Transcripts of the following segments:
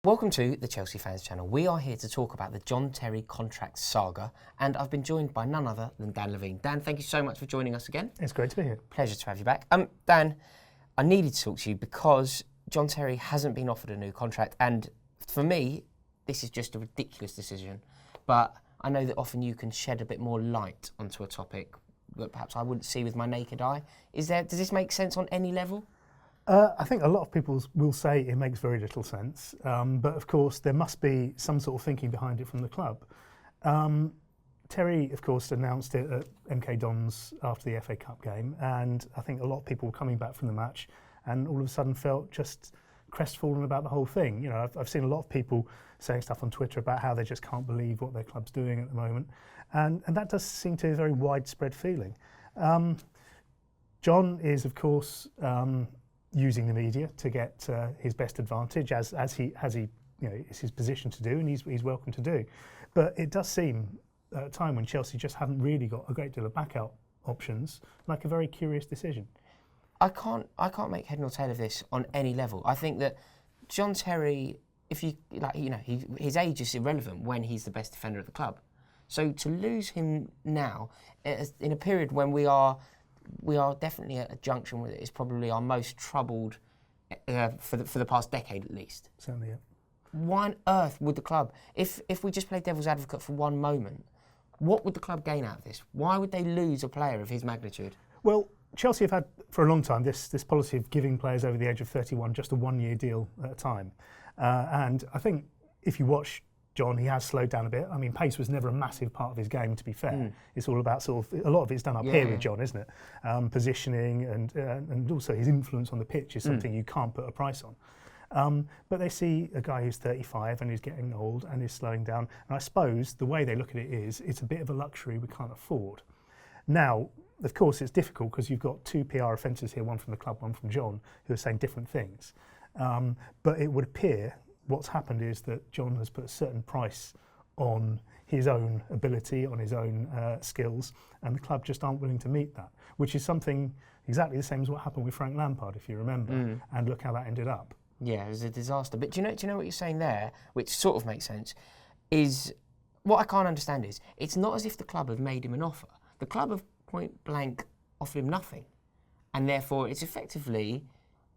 Welcome to the Chelsea Fans Channel. We are here to talk about the John Terry contract saga, and I've been joined by none other than Dan Levene. Dan, thank you so much for joining us again. It's great to be here. Pleasure to have you back. Dan, I needed to talk to you because John Terry hasn't been offered a new contract, and for me, this is just a ridiculous decision. But I know that often you can shed a bit more light onto a topic that perhaps I wouldn't see with my naked eye. Does this make sense on any level? I think a lot of people will say it makes very little sense, but of course there must be some sort of thinking behind it from the club. Terry, of course, announced it at MK Dons after the FA Cup game, and I think a lot of people were coming back from the match and all of a sudden felt just crestfallen about the whole thing. You know, I've seen a lot of people saying stuff on Twitter about how they just can't believe what their club's doing at the moment, and that does seem to be a very widespread feeling. John is, of course, using the media to get his best advantage, as he it's his position to do, and he's welcome to do. But it does seem at a time when Chelsea just haven't really got a great deal of backup options, like a very curious decision. I can't make head nor tail of this on any level. I think that John Terry, his age is irrelevant when he's the best defender at the club. So to lose him now, in a period when we are definitely at a junction where it's probably our most troubled for the past decade at least. Certainly, yeah. Why on earth would the club, if we just play devil's advocate for one moment, what would the club gain out of this? Why would they lose a player of his magnitude? Well, Chelsea have had for a long time this policy of giving players over the age of 31 just a one-year deal at a time. And I think if you watch John, he has slowed down a bit. I mean, pace was never a massive part of his game, to be fair. It's all about a lot of it's done up here with John, isn't it? Positioning and also his influence on the pitch is something you can't put a price on. But they see a guy who's 35 and he's getting old and is slowing down. And I suppose the way they look at it is it's a bit of a luxury we can't afford. Now, of course, it's difficult because you've got two PR offences here, one from the club, one from John, who are saying different things. But it would appear what's happened is that John has put a certain price on his own ability, on his own skills, and the club just aren't willing to meet that, which is something exactly the same as what happened with Frank Lampard, if you remember, and look how that ended up. Yeah, it was a disaster. But do you know what you're saying there, which sort of makes sense, is what I can't understand is it's not as if the club have made him an offer. The club have point blank offered him nothing, and therefore it's effectively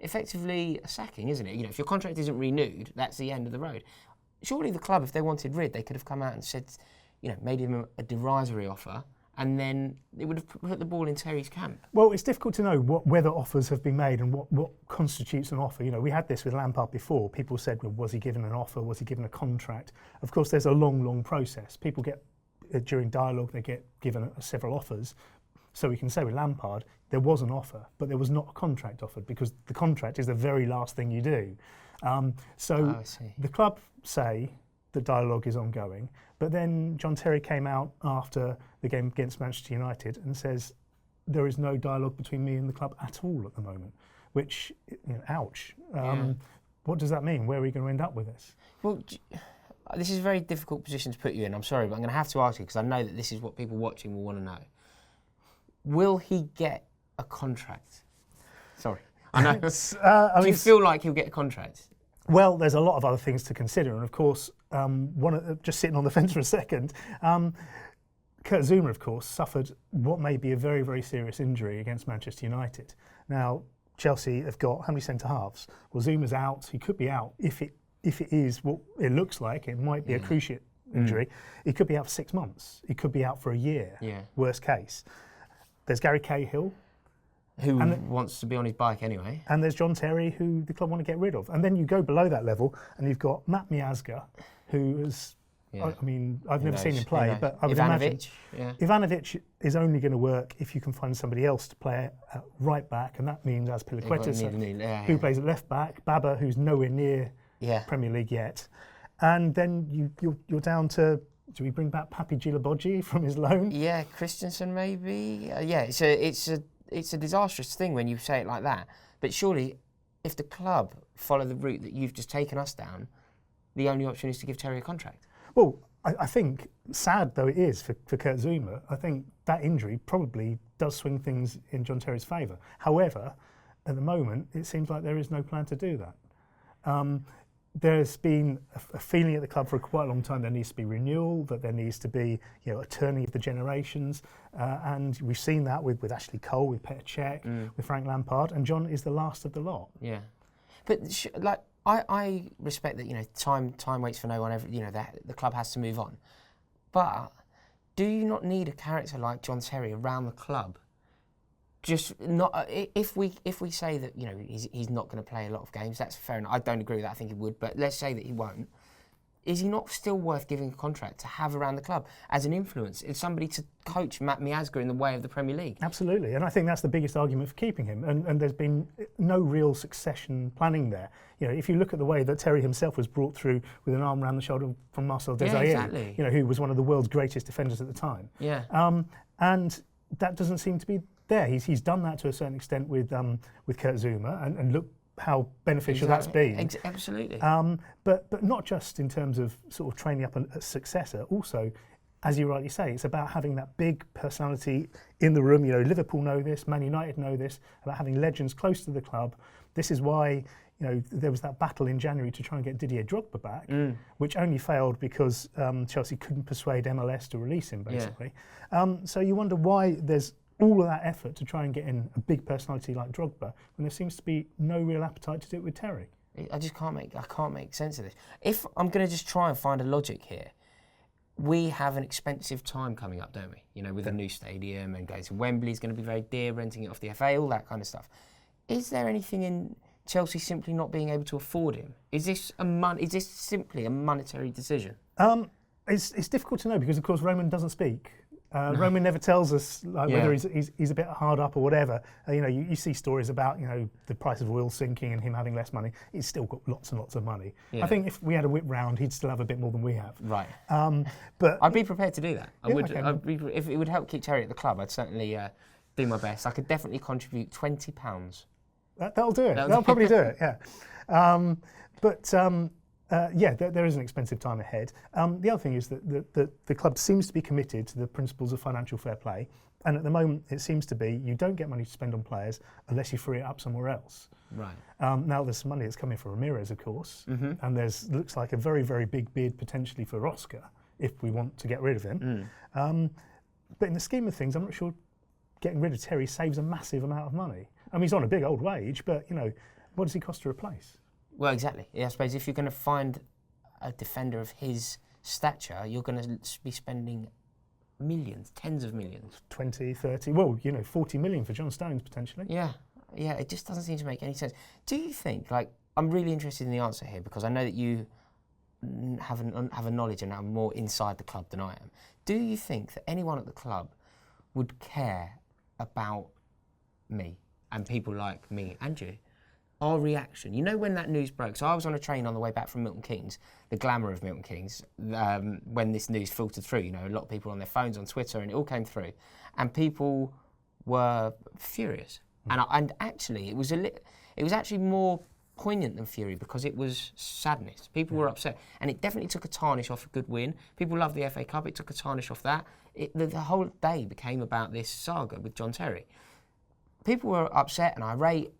a sacking, isn't it? You know, if your contract isn't renewed, that's the end of the road. Surely the club, if they wanted rid, they could have come out and said, made him a derisory offer, and then it would have put the ball in Terry's camp. Well, it's difficult to know whether offers have been made and what constitutes an offer. You know, we had this with Lampard before. People said, well, was he given an offer? Was he given a contract? Of course, there's a long process. People get, during dialogue, they get given several offers. So we can say with Lampard, there was an offer, but there was not a contract offered because the contract is the very last thing you do. The club say the dialogue is ongoing, but then John Terry came out after the game against Manchester United and says there is no dialogue between me and the club at all at the moment, which, ouch. What does that mean? Where are we going to end up with this? Well, this is a very difficult position to put you in. I'm sorry, but I'm going to have to ask you because I know that this is what people watching will want to know. Will he get a contract? Sorry. I know. Do you feel like he'll get a contract? Well, there's a lot of other things to consider. And of course, just sitting on the fence for a second, Kurt Zouma, of course, suffered what may be a very, very serious injury against Manchester United. Now, Chelsea have got how many centre-halves? Well, Zouma's out. He could be out. If it is what it looks like, it might be a cruciate injury. He could be out for 6 months. He could be out for a year, worst case. There's Gary Cahill. Who wants to be on his bike anyway. And there's John Terry, who the club want to get rid of. And then you go below that level, and you've got Matt Miazga, who is, I mean, I've never seen him play, but I would imagine Ivanovic is only going to work if you can find somebody else to play at right back, and that means Azpilicueta, who plays at left back, Baba, who's nowhere near Premier League yet. And then you're down to, do we bring back Papi Djilabodji from his loan? Yeah, Christensen maybe. It's a disastrous thing when you say it like that. But surely, if the club follow the route that you've just taken us down, the only option is to give Terry a contract. Well, I think, sad though it is for Kurt Zouma, I think that injury probably does swing things in John Terry's favour. However, at the moment, it seems like there is no plan to do that. there's been a feeling at the club for quite a long time there needs to be renewal, that there needs to be a turning of the generations, and we've seen that with Ashley Cole, with Petr Cech, with Frank Lampard, and John is the last of the lot. Yeah, but I respect that time waits for no one. That the club has to move on, but do you not need a character like John Terry around the club? Just not if we say that he's not going to play a lot of games, that's fair enough. I don't agree with that. I think he would, but let's say that he won't. Is he not still worth giving a contract to have around the club as an influence? Is somebody to coach Matt Miazga in the way of the Premier League? Absolutely, and I think that's the biggest argument for keeping him. And there's been no real succession planning there. If you look at the way that Terry himself was brought through with an arm around the shoulder from Marcel Desailly, exactly. Who was one of the world's greatest defenders at the time. Yeah. And that doesn't seem to be there. He's done that to a certain extent with Kurt Zouma, and look how beneficial that's been. Absolutely. But not just in terms of sort of training up a successor. Also, as you rightly say, it's about having that big personality in the room. Liverpool know this, Man United know this, about having legends close to the club. This is why there was that battle in January to try and get Didier Drogba back, which only failed because Chelsea couldn't persuade MLS to release him, basically. Yeah. So you wonder why there's all of that effort to try and get in a big personality like Drogba when there seems to be no real appetite to do it with Terry. I can't make sense of this. If I'm going to just try and find a logic here, we have an expensive time coming up, don't we? With a new stadium and going to Wembley's going to be very dear, renting it off the FA, all that kind of stuff. Is there anything in Chelsea simply not being able to afford him? Is this simply a monetary decision? It's difficult to know because, of course, Roman doesn't speak. No. Roman never tells us whether he's a bit hard up or whatever. You see stories about the price of oil sinking and him having less money. He's still got lots and lots of money. Yeah. I think if we had a whip round, he'd still have a bit more than we have. Right. But I'd be prepared to do that. If it would help keep Terry at the club, I'd certainly do my best. I could definitely contribute £20. That'll do it. That'll probably do it. Yeah. There is an expensive time ahead. The other thing is that the club seems to be committed to the principles of financial fair play, and at the moment it seems to be you don't get money to spend on players unless you free it up somewhere else. Right. Now there's some money that's coming for Ramirez, of course, and looks like a very, very big bid potentially for Oscar if we want to get rid of him. But in the scheme of things, I'm not sure getting rid of Terry saves a massive amount of money. I mean, he's on a big old wage, but what does he cost to replace? Well, exactly. Yeah, I suppose if you're going to find a defender of his stature, you're going to be spending millions, tens of millions. 20, 30, well, 40 million for John Stones, potentially. Yeah, it just doesn't seem to make any sense. Do you think, I'm really interested in the answer here because I know that you have a knowledge and are more inside the club than I am. Do you think that anyone at the club would care about me and people like me and you? Our reaction. When that news broke, so I was on a train on the way back from Milton Keynes, the glamour of Milton Keynes, when this news filtered through, a lot of people on their phones, on Twitter, and it all came through. And people were furious. And actually, it was actually more poignant than fury because it was sadness. People were upset. And it definitely took a tarnish off a good win. People loved the FA Cup, it took a tarnish off that. The whole day became about this saga with John Terry. People were upset and irate,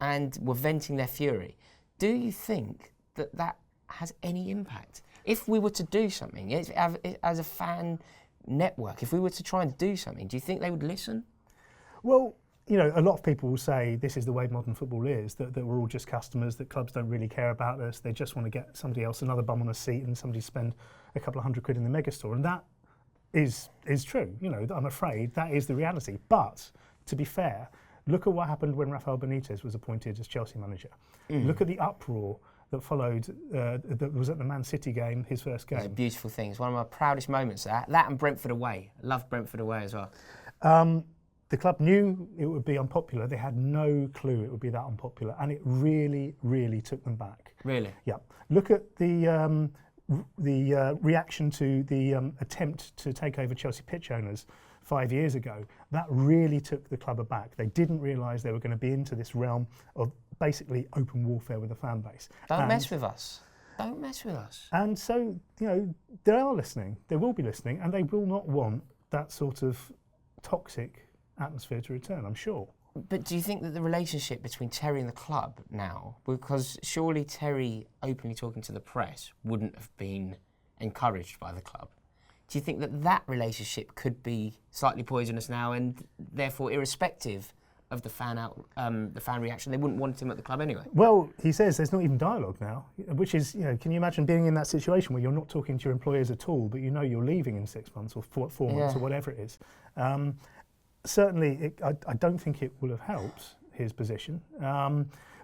and were venting their fury. Do you think that has any impact? If we were to do something, as a fan network, if we were to try and do something, do you think they would listen? Well, a lot of people will say this is the way modern football is, that we're all just customers, that clubs don't really care about us, they just want to get somebody else another bum on a seat and somebody spend a couple of £100 in the megastore. And that is true. I'm afraid that is the reality. But to be fair, look at what happened when Rafael Benitez was appointed as Chelsea manager. Look at the uproar that followed, that was at the Man City game, his first game. It's a beautiful thing. It's one of my proudest moments, that and Brentford away. I love Brentford away as well. The club knew it would be unpopular. They had no clue it would be that unpopular, and it really, really took them back. Really? Yeah. Look at the reaction to the attempt to take over Chelsea pitch owners 5 years ago. That really took the club aback. They didn't realise they were going to be into this realm of basically open warfare with the fan base. Don't mess with us. Don't mess with us. And so, they are listening. They will be listening, and they will not want that sort of toxic atmosphere to return, I'm sure. But do you think that the relationship between Terry and the club now, because surely Terry openly talking to the press wouldn't have been encouraged by the club, do you think that that relationship could be slightly poisonous now, and therefore irrespective of the fan reaction, they wouldn't want him at the club anyway? Well, he says there's not even dialogue now, which is, can you imagine being in that situation where you're not talking to your employers at all, but you know you're leaving in 6 months or four months or whatever it is. Certainly, I don't think it will have helped his position.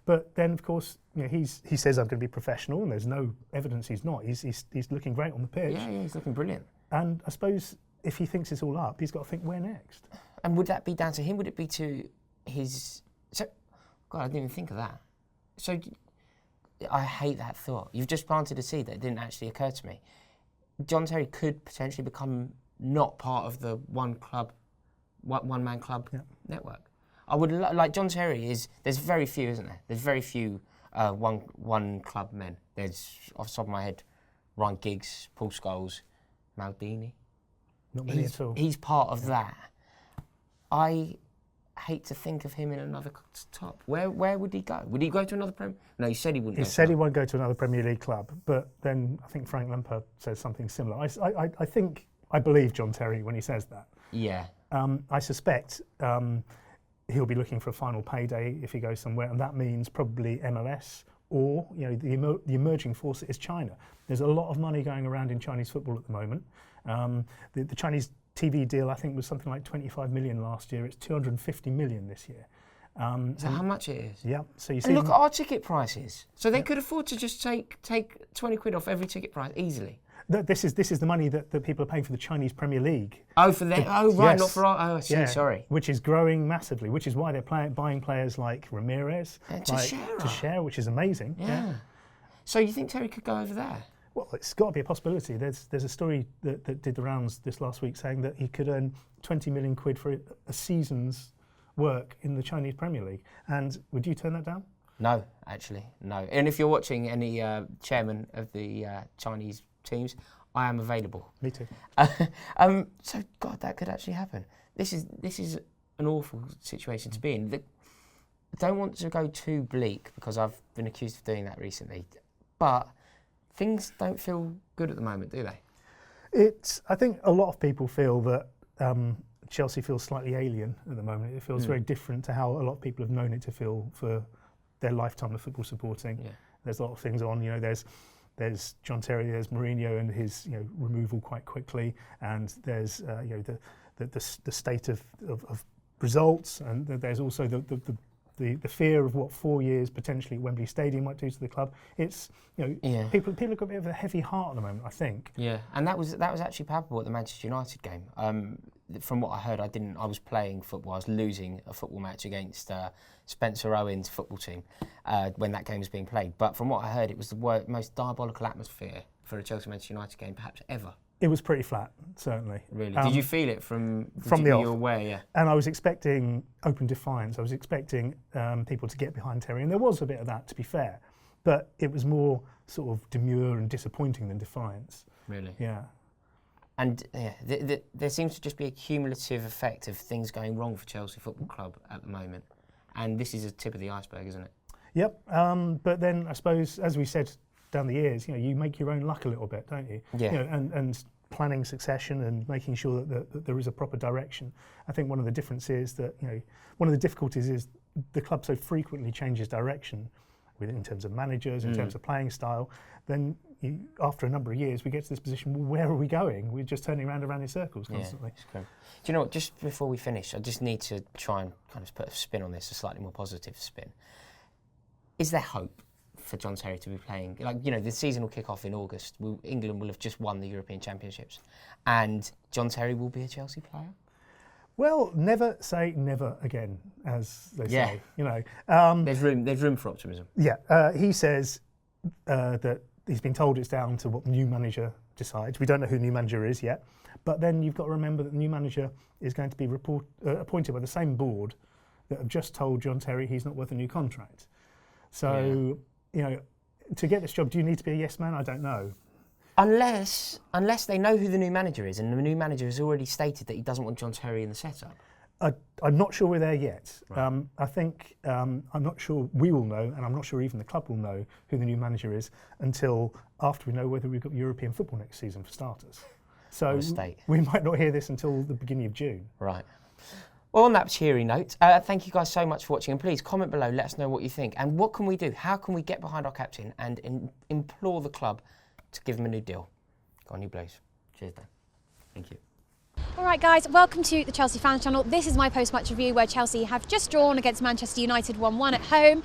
But then, of course, he says I'm going to be professional, and there's no evidence he's not. He's looking great on the pitch. Yeah, he's looking brilliant. And I suppose if he thinks it's all up, he's got to think where next. And would that be down to him? Would it be to his? So, God, I didn't even think of that. So, I hate that thought. You've just planted a seed that didn't actually occur to me. John Terry could potentially become not part of the one man club network. I would like John Terry is. There's very few, isn't there? There's very few one club men. There's off the top of my head, Ryan Giggs, Paul Scholes, Maldini. Not many at all. He's part of that. I hate to think of him in another top. Where would he go? Would he go to another Premier? No, he said he wouldn't. He said he won't go to another Premier League club, but then I think Frank Lampard says something similar. I believe John Terry when he says that. Yeah. I suspect he'll be looking for a final payday if he goes somewhere, and that means probably MLS or the emerging force is China. There's a lot of money going around in Chinese football at the moment. The Chinese TV deal, I think, was something like 25 million last year. It's 250 million this year. So how much it is? Yeah. So you see. And look at our ticket prices. So they could afford to just take 20 quid off every ticket price easily. This is the money that people are paying for the Chinese Premier League. Oh, for them? Right, yes. not for our... Oh, I see, sorry. Which is growing massively, which is why they're buying players like Ramirez, Teixeira, which is amazing. Yeah. So you think Terry could go over there? Well, it's got to be a possibility. There's a story that did the rounds this last week saying that he could earn 20 million quid for a season's work in the Chinese Premier League. And would you turn that down? No, actually, no. And if you're watching any chairman of the Chinese teams, I am available. Me too. So, God, that could actually happen. This is an awful situation to be in. I don't want to go too bleak because I've been accused of doing that recently, but things don't feel good at the moment, do they? I think a lot of people feel that Chelsea feels slightly alien at the moment. It feels very different to how a lot of people have known it to feel for their lifetime of football supporting. Yeah. There's a lot of things on. There's John Terry, there's Mourinho and his removal quite quickly, and there's the state of results, and there's also the fear of what 4 years potentially at Wembley Stadium might do to the club. It's people have got a bit of a heavy heart at the moment, I think. Yeah, and that was actually palpable at the Manchester United game. From what I heard, I was playing football. I was losing a football match against Spencer Owen's football team when that game was being played. But from what I heard, it was the most diabolical atmosphere for a Chelsea-Manchester United game perhaps ever. It was pretty flat, certainly. Really? Did you feel it from the off? You were aware, yeah. And I was expecting open defiance. I was expecting people to get behind Terry, and there was a bit of that, to be fair. But it was more sort of demure and disappointing than defiance. Really? Yeah. And there seems to just be a cumulative effect of things going wrong for Chelsea Football Club at the moment. And this is a tip of the iceberg, isn't it? Yep. But then I suppose, as we said down the years, you make your own luck a little bit, don't you? Yeah. And planning succession and making sure that there is a proper direction. I think one of the differences that, one of the difficulties is the club so frequently changes direction in terms of managers, in terms of playing style, then after a number of years we get to this position, well, where are we going? We're just turning around in circles constantly. Yeah, do you know what, just before we finish, I just need to try and kind of put a spin on this, a slightly more positive spin. Is there hope for John Terry to be playing? The season will kick off in August. England will have just won the European Championships. And John Terry will be a Chelsea player? Well, never say never again, as they say. There's room for optimism. Yeah, he says that he's been told it's down to what the new manager decides. We don't know who the new manager is yet, but then you've got to remember that the new manager is going to be appointed by the same board that have just told John Terry he's not worth a new contract. So, to get this job, do you need to be a yes man? I don't know. Unless they know who the new manager is, and the new manager has already stated that he doesn't want John Terry in the setup. I'm not sure we're there yet. Right. I think I'm not sure we will know, and I'm not sure even the club will know who the new manager is until after we know whether we've got European football next season for starters. So we might not hear this until the beginning of June. Right. Well, on that cheery note, thank you guys so much for watching, and please comment below, let us know what you think, and what can we do? How can we get behind our captain and implore the club to give him a new deal? Go on, you Blues. Cheers, Dan. Thank you. All right, guys, welcome to the Chelsea Fans Channel. This is my post-match review where Chelsea have just drawn against Manchester United 1-1 at home.